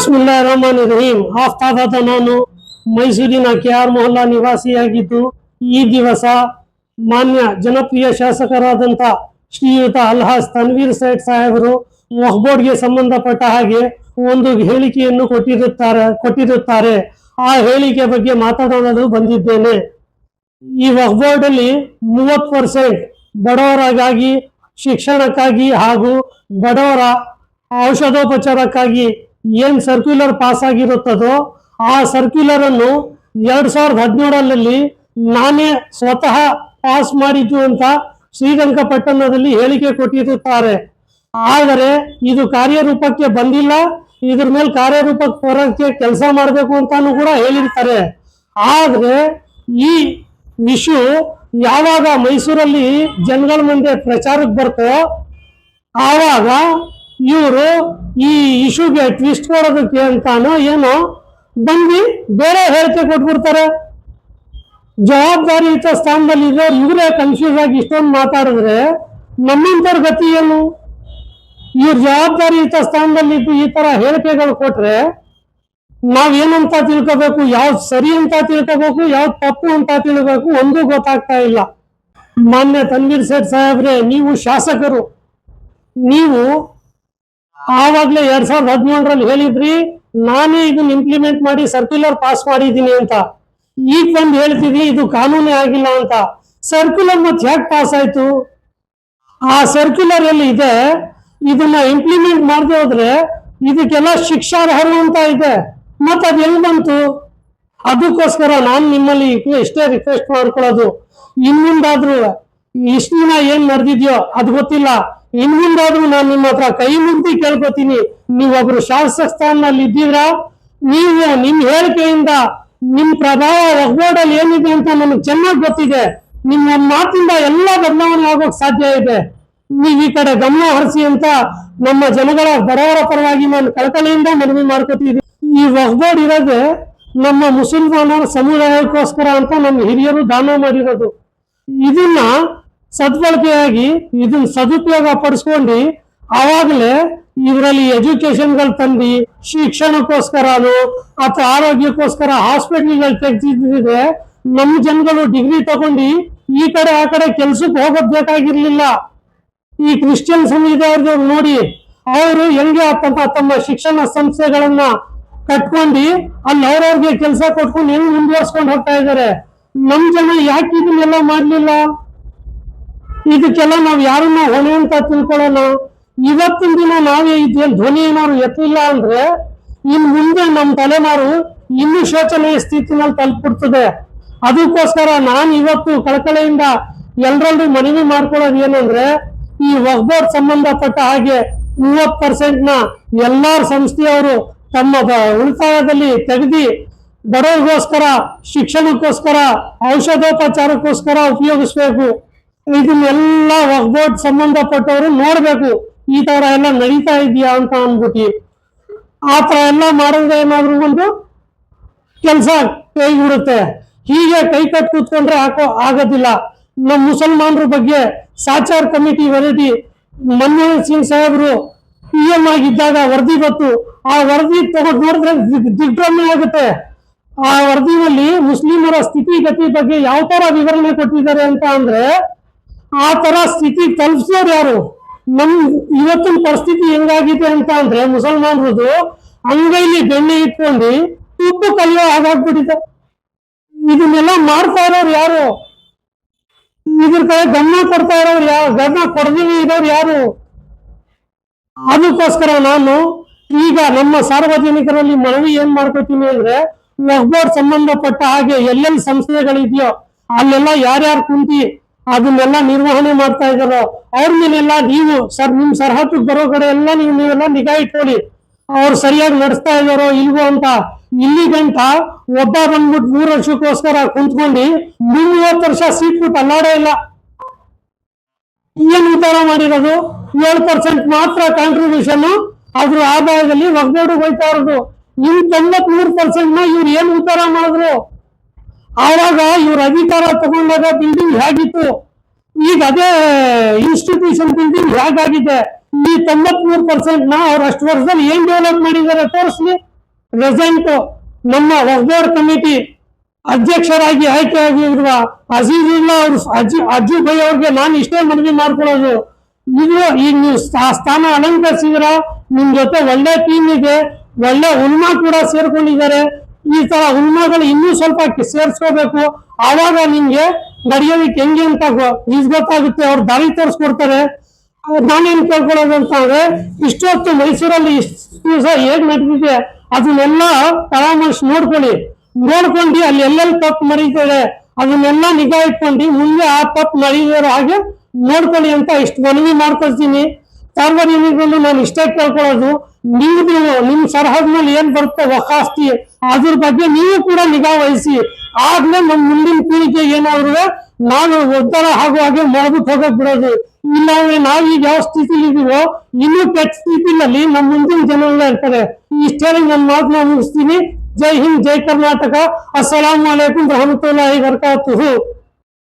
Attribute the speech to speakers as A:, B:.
A: ಬಿಸ್ಮಿಲ್ಲಾಹಿರ್ ರಹಮಾನಿರ್ ರಹೀಂ. ಆಫ್ತಾಬಾದ ನಾನು ಮೈಸೂರಿನ ಕೆಆರ್ ಮೊಹಲ್ಲಾ ನಿವಾಸಿಯಾಗಿದ್ದು, ಈ ದಿವಸ ಮಾನ್ಯ ಜನಪ್ರಿಯ ಶಾಸಕರಾದಂಥ ಶ್ರೀಯುತ ಅಲ್ಹಾಜ್ ತನ್ವೀರ್ ಸೇಠ್ ಸಾಹೇಬರು ವಕ್ಫ್ ಬೋರ್ಡ್ಗೆ ಸಂಬಂಧಪಟ್ಟ ಹಾಗೆ ಒಂದು ಹೇಳಿಕೆಯನ್ನು ಕೊಟ್ಟಿರುತ್ತಾರೆ. ಆ ಹೇಳಿಕೆ ಬಗ್ಗೆ ಮಾತನಾಡಲು ಬಂದಿದ್ದೇನೆ. ಈ ವಕ್ಫ್ ಬೋರ್ಡ್ ಅಲ್ಲಿ 30% ಬಡವರಿಗಾಗಿ, ಶಿಕ್ಷಣಕ್ಕಾಗಿ ಹಾಗೂ ಬಡವರ ಔಷಧೋಪಚಾರಕ್ಕಾಗಿ ಏನ್ ಸರ್ಕ್ಯುಲರ್ ಪಾಸ್ ಆಗಿರುತ್ತದೋ ಆ ಸರ್ಕ್ಯುಲರ್ ಅನ್ನು 2017ರಲ್ಲಿ ನಾನೇ ಸ್ವತಃ ಪಾಸ್ ಮಾಡಿದ್ದು ಅಂತ ಶ್ರೀರಂಗಪಟ್ಟಣದಲ್ಲಿ ಹೇಳಿಕೆ ಕೊಟ್ಟಿರುತ್ತಾರೆ. ಆದರೆ ಇದು ಕಾರ್ಯರೂಪಕ್ಕೆ ಬಂದಿಲ್ಲ. ಇದ್ರ ಮೇಲೆ ಕಾರ್ಯರೂಪಕ್ಕೆ ಬರೋಕ್ಕೆ ಕೆಲಸ ಮಾಡಬೇಕು ಅಂತಾನು ಕೂಡ ಹೇಳಿರ್ತಾರೆ. ಆದ್ರೆ ಈ ಇಶ್ಯೂ ಯಾವಾಗ ಮೈಸೂರಲ್ಲಿ ಜನಗಳ ಮುಂದೆ ಪ್ರಚಾರಕ್ಕೆ ಬರ್ತೋ ಆವಾಗ ಇವರು ಈ ಇಶ್ಯೂಗೆ ಟ್ವಿಸ್ಟ್ ಕೊಡೋದಕ್ಕೆ ಅಂತಾನೋ ಏನೋ ಬಂದು ಬೇರೆ ಹೇಳಿಕೆ ಕೊಟ್ಬಿಡ್ತಾರೆ. ಜವಾಬ್ದಾರಿಯುತ ಸ್ಥಾನದಲ್ಲಿ ಇರೋರು ಇವರೇ ಕನ್ಫ್ಯೂಸ್ ಆಗಿ ಇಷ್ಟೊಂದು ಮಾತಾಡಿದ್ರೆ ನಮ್ಮಿಂತರ ಗತಿ ಏನು? ಇವ್ರ ಜವಾಬ್ದಾರಿಯುತ ಸ್ಥಾನದಲ್ಲಿ ಇದ್ದು ಈ ತರ ಹೇಳಿಕೆಗಳು ಕೊಟ್ರೆ ನಾವೇನಂತ ತಿಳ್ಕೋಬೇಕು, ಯಾವ್ದು ಸರಿ ಅಂತ ತಿಳ್ಕೋಬೇಕು, ಯಾವ್ದು ತಪ್ಪು ಅಂತ ತಿಳ್ಬೇಕು, ಒಂದೂ ಗೊತ್ತಾಗ್ತಾ ಇಲ್ಲ. ಮಾನ್ಯ ತನ್ವೀರ್ ಸೇಠ್ ಸಾಹೇಬ್ರೆ, ನೀವು ಶಾಸಕರು, ನೀವು ಆವಾಗ್ಲೇ 2017ರಲ್ಲಿ ಹೇಳಿದ್ರಿ ನಾನೇ ಇದನ್ನ ಇಂಪ್ಲಿಮೆಂಟ್ ಮಾಡಿ ಸರ್ಕ್ಯುಲರ್ ಪಾಸ್ ಮಾಡಿದ್ದೀನಿ ಅಂತ. ಈಗ ಬಂದು ಹೇಳ್ತಿದ್ವಿ ಇದು ಕಾನೂನೇ ಆಗಿಲ್ಲ ಅಂತ. ಸರ್ಕ್ಯುಲರ್ ಮತ್ತೆ ಯಾಕೆ ಪಾಸ್ ಆಯ್ತು? ಆ ಸರ್ಕ್ಯುಲರ್ ಎಲ್ಲಿ ಇದೆ? ಇದನ್ನ ಇಂಪ್ಲಿಮೆಂಟ್ ಮಾಡದೆ ಹೋದ್ರೆ ಇದಕ್ಕೆಲ್ಲ ಶಿಕ್ಷಾರ್ಹರು ಅಂತ ಇದೆ. ಮತ್ತೆ ಅದು ಎಲ್ಲಿ ಬಂತು? ಅದಕ್ಕೋಸ್ಕರ ನಾನು ನಿಮ್ಮಲ್ಲಿ ಎಷ್ಟೇ ರಿಕ್ವೆಸ್ಟ್ ಮಾಡ್ಕೊಳ್ಳೋದು, ಇನ್ಮುಂದಾದ್ರೂ ಇಷ್ಟು ದಿನ ಏನ್ ನಡೆದಿದ್ಯೋ ಅದು ಗೊತ್ತಿಲ್ಲ, ಇನ್ಮುಂದಾದ್ರೂ ನಾನು ನಿಮ್ಮ ಹತ್ರ ಕೈ ಮುಗ್ದಿ ಕೇಳ್ಕೊತೀನಿ. ನೀವೊಬ್ರು ಶಾಸಕ ಸ್ಥಾನದಲ್ಲಿ ಇದ್ದೀರಾ, ನೀವು ನಿಮ್ ಹೇಳಿಕೆಯಿಂದ ನಿಮ್ ಪ್ರಭಾವ ವಕ್ಫ್ ಬೋರ್ಡ್ ಅಲ್ಲಿ ಏನಿದೆ ಅಂತ ನನಗೆ ಚೆನ್ನಾಗಿ ಗೊತ್ತಿದೆ. ನಿಮ್ಮ ಮಾತಿಂದ ಎಲ್ಲ ಬದಲಾವಣೆ ಆಗೋಕ್ ಸಾಧ್ಯ ಇದೆ. ನೀವು ಈ ಕಡೆ ಗಮನ ಹರಿಸಿ ಅಂತ ನಮ್ಮ ಜನಗಳ ಬಡವರ ಪರವಾಗಿ ನಾನು ಕಳಕಳಿಯಿಂದ ಮನವಿ ಮಾಡ್ಕೊತಿದ್ದೀನಿ. ಈ ವಕ್ಫ್ ಬೋರ್ಡ್ ಇರೋದೇ ನಮ್ಮ ಮುಸಲ್ಮಾನರ ಸಮುದಾಯಕ್ಕೋಸ್ಕರ ಅಂತ ನಮ್ಮ ಹಿರಿಯರು ದಾನ ಮಾಡಿರೋದು. ಇದನ್ನ ಸದ್ಬಳಕೆಯಾಗಿ ಇದನ್ನ ಸದುಪಯೋಗ ಪಡಿಸ್ಕೊಂಡು ಆವಾಗಲೇ ಇದರಲ್ಲಿ ಎಜುಕೇಶನ್ಗಳು ತಂದು ಶಿಕ್ಷಣಕ್ಕೋಸ್ಕರನು ಅಥವಾ ಆರೋಗ್ಯಕ್ಕೋಸ್ಕರ ಹಾಸ್ಪಿಟಲ್ಗಳು ತೆಗೆದಿದ್ರೆ ನಮ್ಮ ಜನಗಳು ಡಿಗ್ರಿ ತಗೊಂಡು ಈ ಕಡೆ ಆ ಕಡೆ ಕೆಲ್ಸಕ್ಕೆ ಹೋಗೋದ್ ಬೇಕಾಗಿರ್ಲಿಲ್ಲ. ಈ ಕ್ರಿಶ್ಚಿಯನ್ ಸಮುದಾಯದವ್ರು ನೋಡಿ ಅವರು ಹೆಂಗೆ ತಮ್ಮ ಶಿಕ್ಷಣ ಸಂಸ್ಥೆಗಳನ್ನ ಕಟ್ಕೊಂಡು ಅಲ್ಲಿ ಅವ್ರವ್ರಿಗೆ ಕೆಲಸ ಕೊಟ್ಕೊಂಡು ಹೆಂಗ್ ಮುಂದುವರ್ಸ್ಕೊಂಡು ಹೋಗ್ತಾ ಇದ್ದಾರೆ. ನಮ್ ಜನ ಯಾಕೆ ಇದನ್ನೆಲ್ಲ ಮಾಡ್ಲಿಲ್ಲ? ಇದಕ್ಕೆಲ್ಲ ನಾವ್ ಯಾರನ್ನ ಹೊಣೆ ಅಂತ ತಿಳ್ಕೊಳ್ಳೋಣ. ಇವತ್ತಿನ ದಿನ ನಾವೇ ಇದೇನ್ ಧ್ವನಿ ಏನಾದ್ರು ಎತ್ತಿಲ್ಲ ಅಂದ್ರೆ ಇನ್ ಮುಂದೆ ನಮ್ ತಲೆಮಾರು ಇನ್ನೂ ಶೋಚನೀಯ ಸ್ಥಿತಿನಲ್ಲಿ ತಲುಪಿಡ್ತದೆ. ಅದಕ್ಕೋಸ್ಕರ ನಾನು ಇವತ್ತು ಕಳಕಳೆಯಿಂದ ಎಲ್ಲರಲ್ಲೂ ಮನವಿ ಮಾಡ್ಕೊಳ್ಳೋದು ಏನಂದ್ರೆ, ಈ ವಕ್ಫ್ ಬೋರ್ಡ್ ಸಂಬಂಧಪಟ್ಟ ಹಾಗೆ 30% ಎಲ್ಲಾರ ಸಂಸ್ಥೆಯವರು ತಮ್ಮ ಉಳಿತಾಯದಲ್ಲಿ ತೆಗೆದು ಬಡವರಿಗೋಸ್ಕರ, ಶಿಕ್ಷಣಕ್ಕೋಸ್ಕರ, ಔಷಧೋಪಚಾರಕ್ಕೋಸ್ಕರ ಉಪಯೋಗಿಸ್ಬೇಕು. ಇದನ್ನೆಲ್ಲ ವಕ್ಫ್ ಬೋರ್ಡ್ ಸಂಬಂಧಪಟ್ಟವರು ನೋಡ್ಬೇಕು, ಈ ತರ ಎಲ್ಲ ನಡೀತಾ ಇದೆಯಾ ಅಂತ ಅಂದ್ಬಿಟ್ಟು. ಆ ತರ ಎಲ್ಲ ಮಾಡಿದ್ರೆ ಏನಾದ್ರು ಒಂದು ಕೆಲಸ ಕೈ ಬಿಡುತ್ತೆ. ಹೀಗೆ ಕೈ ಕಟ್ ಕೂತ್ಕೊಂಡ್ರೆ ಆಗೋದಿಲ್ಲ. ನಮ್ಮ ಮುಸಲ್ಮಾನರ ಬಗ್ಗೆ ಸಾಚಾರ್ ಕಮಿಟಿ ವರದಿ ಮನಮೋಹನ್ ಸಿಂಗ್ ಸಾಹೇಬರು PM ಆಗಿದ್ದಾಗ ವರದಿ ಬಂತು. ಆ ವರದಿ ತಗೊಂಡು ನೋಡಿದ್ರೆ ದಿಗ್ಭ್ರಮೆ ಆಗುತ್ತೆ. ಆ ವರದಿನಲ್ಲಿ ಮುಸ್ಲಿಮರ ಸ್ಥಿತಿಗತಿ ಬಗ್ಗೆ ಯಾವ ತರ ವಿವರಣೆ ಕೊಟ್ಟಿದ್ದಾರೆ ಅಂತ ಅಂದ್ರೆ, ಆ ತರ ಸ್ಥಿತಿ ತಲುಪಿಸೋರು ಯಾರು? ನಮ್ ಇವತ್ತಿನ ಪರಿಸ್ಥಿತಿ ಹೆಂಗಾಗಿದೆ ಅಂತ ಅಂದ್ರೆ ಮುಸಲ್ಮಾನರದು ಅಂಗೈಲಿ ಬೆಣ್ಣೆ ಇಟ್ಕೊಂಡು ಉಪ್ಪು ಕಲಿಯೋ ಹಾಗಾಗ್ಬಿಟ್ಟಿದೆ. ಇದನ್ನೆಲ್ಲ ಮಾಡ್ತಾ ಇರೋರು ಯಾರು? ಇದ್ರ ಕಡೆ ಗಮನ ಕೊಡ್ತಾ ಇರೋರು ಯಾರು? ಗಮನ ಕೊಡದೇ ಇರೋರು ಯಾರು? ಅದಕ್ಕೋಸ್ಕರ ನಾನು ಈಗ ನಮ್ಮ ಸಾರ್ವಜನಿಕರಲ್ಲಿ ಮನವಿ ಏನ್ ಮಾಡ್ಕೊತೀನಿ ಅಂದ್ರೆ, ವಕ್ಫ್ ಬೋರ್ಡ್ ಸಂಬಂಧಪಟ್ಟ ಹಾಗೆ ಎಲ್ಲೆಲ್ಲಿ ಸಂಸ್ಥೆಗಳಿದೆಯೋ ಅಲ್ಲೆಲ್ಲ ಯಾರ್ಯಾರು ಕುಂತಿ ಅದನ್ನೆಲ್ಲ ನಿರ್ವಹಣೆ ಮಾಡ್ತಾ ಇದ್ದಾರೋ ಅವ್ರ ಮೇಲೆಲ್ಲ ನೀವು ನಿಮ್ ಸರಹದ್ದು ಬರೋ ಕಡೆ ಎಲ್ಲ ನೀವೆಲ್ಲ ನಿಗಾ ಇಟ್ಕೊಳ್ಳಿ. ಅವ್ರು ಸರಿಯಾಗಿ ನಡೆಸ್ತಾ ಇದ್ದಾರೋ ಇಲ್ವೋ ಅಂತ. ಇಲ್ಲಿ ಗಂಟ ಒಬ್ಬ ಬಂದ್ಬಿಟ್ಟು 3 ವರ್ಷಕ್ಕೋಸ್ಕರ ಕುಂತ್ಕೊಂಡು 30 ವರ್ಷ ಸೀಟ್ ಬಿಟ್ಟು ಅಲ್ಲಾಡೇ ಇಲ್ಲ. ಏನ್ ಉತ್ತಾರ ಮಾಡಿರೋದು? 7% ಮಾತ್ರ ಕಾಂಟ್ರಿಬ್ಯೂಷನ್ ಅದ್ರ ಆದಾಯದಲ್ಲಿ ವಕ್ಫ್ ಬೋರ್ಡ್ ಹೋಯ್ತಾ ಇರೋದು. ಇನ್ 93% ಇವ್ರು ಏನ್ ಉತ್ತಾರ ಮಾಡಿದ್ರು? ಆವಾಗ ಇವ್ರ ಅಧಿಕಾರ ತಗೊಂಡಾಗ ಬಿಲ್ಡಿಂಗ್ ಹೇಗಿತ್ತು, ಈಗ ಅದೇ ಇನ್ಸ್ಟಿಟ್ಯೂಷನ್ ಬಿಲ್ಡಿಂಗ್ ಹೇಗಾಗಿದೆ? ಈ 93% ಅವ್ರು ಅಷ್ಟು ವರ್ಷದಲ್ಲಿ ಏನ್ ಡೆವಲಪ್ ಮಾಡಿದ್ದಾರೆ ತೋರಿಸ್ಲಿ. ಪ್ರೆಸೆಂಟ್ ನಮ್ಮ ವಕ್ಫ್ ಕಮಿಟಿ ಅಧ್ಯಕ್ಷರಾಗಿ ಆಯ್ಕೆಯಾಗಿರುವ ಅಜೀಜುಲ್ಲಾ ಅವ್ರು ಅಜ್ಜು ಭೈ ಅವ್ರಿಗೆ ನಾನು ಇಷ್ಟೇ ಮನವಿ ಮಾಡ್ಕೊಳ್ಳೋದು, ಇದು ಈಗ ನೀವು ಸ್ಥಾನ ಅಲಂಕರಿಸಿದ್ರ, ನಿಮ್ ಜೊತೆ ಒಳ್ಳೆ ಟೀಮ್ ಇದೆ, ಒಳ್ಳೆ ಉಲ್ಮಾ ಕೂಡ ಸೇರ್ಕೊಂಡಿದ್ದಾರೆ. ಈ ತರ ಉಲ್ಮಾಗಳು ಇನ್ನೂ ಸ್ವಲ್ಪ ಸೇರ್ಸ್ಕೋಬೇಕು. ಆವಾಗ ನಿಮ್ಗೆ ನಡೆಯೋದಕ್ಕೆ ಹೆಂಗೆ ಅಂತ ಗೊತ್ತಾಗುತ್ತೆ, ಅವ್ರು ದಾರಿ ತೋರಿಸ್ಕೊಡ್ತಾರೆ. ನಾನೇನ್ ಕೇಳ್ಕೊಳ್ಳೋದು ಅಂತಂದ್ರೆ, ಇಷ್ಟೊತ್ತು ಮೈಸೂರಲ್ಲಿ ಇಷ್ಟು ದಿವಸ ಹೇಗ್ ನಡೆದಿದೆ ಅದನ್ನೆಲ್ಲ ಪರಾಮರ್ಶೆ ನೋಡ್ಕೊಂಡು ಅಲ್ಲಿ ಎಲ್ಲೆಲ್ಲಿ ತಪ್ಪು ಮರೀತಾರೆ ಅದನ್ನೆಲ್ಲ ನಿಗಾ ಇಟ್ಕೊಂಡು ಮುಂದೆ ಆ ತಪ್ಪು ಮರೀದಿರೋ ಹಾಗೆ ನೋಡ್ಕೊಳ್ಳಿ ಅಂತ ಇಷ್ಟು ಮನವಿ ಮಾಡ್ಕೊಳ್ತೀನಿ. ಸಾರ್ವಜನಿಕರಲ್ಲಿ ನಾನು ಇಷ್ಟೇ ಕೇಳ್ಕೊಳ್ಳೋದು, ನೀವು ನಿಮ್ ಸರಹದ್ನಲ್ಲಿ ಏನ್ ಬರುತ್ತೆ ವಕಾಸ್ತಿ ಅದ್ರ ಬಗ್ಗೆ ನೀವು ಕೂಡ ನಿಗಾ ವಹಿಸಿ. ಆಗ್ಲೇ ನಮ್ಮ ಮುಂದಿನ ಪೀಳಿಗೆ ಏನಾದ್ರು ನಾವು ಉದ್ಧಾರ ಆಗುವ ಹಾಗೆ ಮಾಡ್ಬಿಟ್ಟು ಹೋಗಕ್ ಬಿಡೋದು. ಇಲ್ಲಾಂದ್ರೆ ನಾವೀಗ ಯಾವ ಸ್ಥಿತಿಲಿ ಇದೀವೋ ಇನ್ನೂ ಕೆಟ್ಟ ಸ್ಥಿತಿನಲ್ಲಿ ನಮ್ಮ ಮುಂದಿನ ಜನಗಳೇ ಇರ್ತಾರೆ. ಇಷ್ಟೇ ನನ್ನ ಮಾತನ್ನ ಮುಗಿಸ್ತೀನಿ. ಜೈ ಹಿಂದ್, ಜೈ ಕರ್ನಾಟಕ. ಅಸ್ಸಲಾಮು ಅಲೈಕುಂ ರಹಮತುಲ್ಲಾಹಿ ಬರ್ಕಾತುಹು.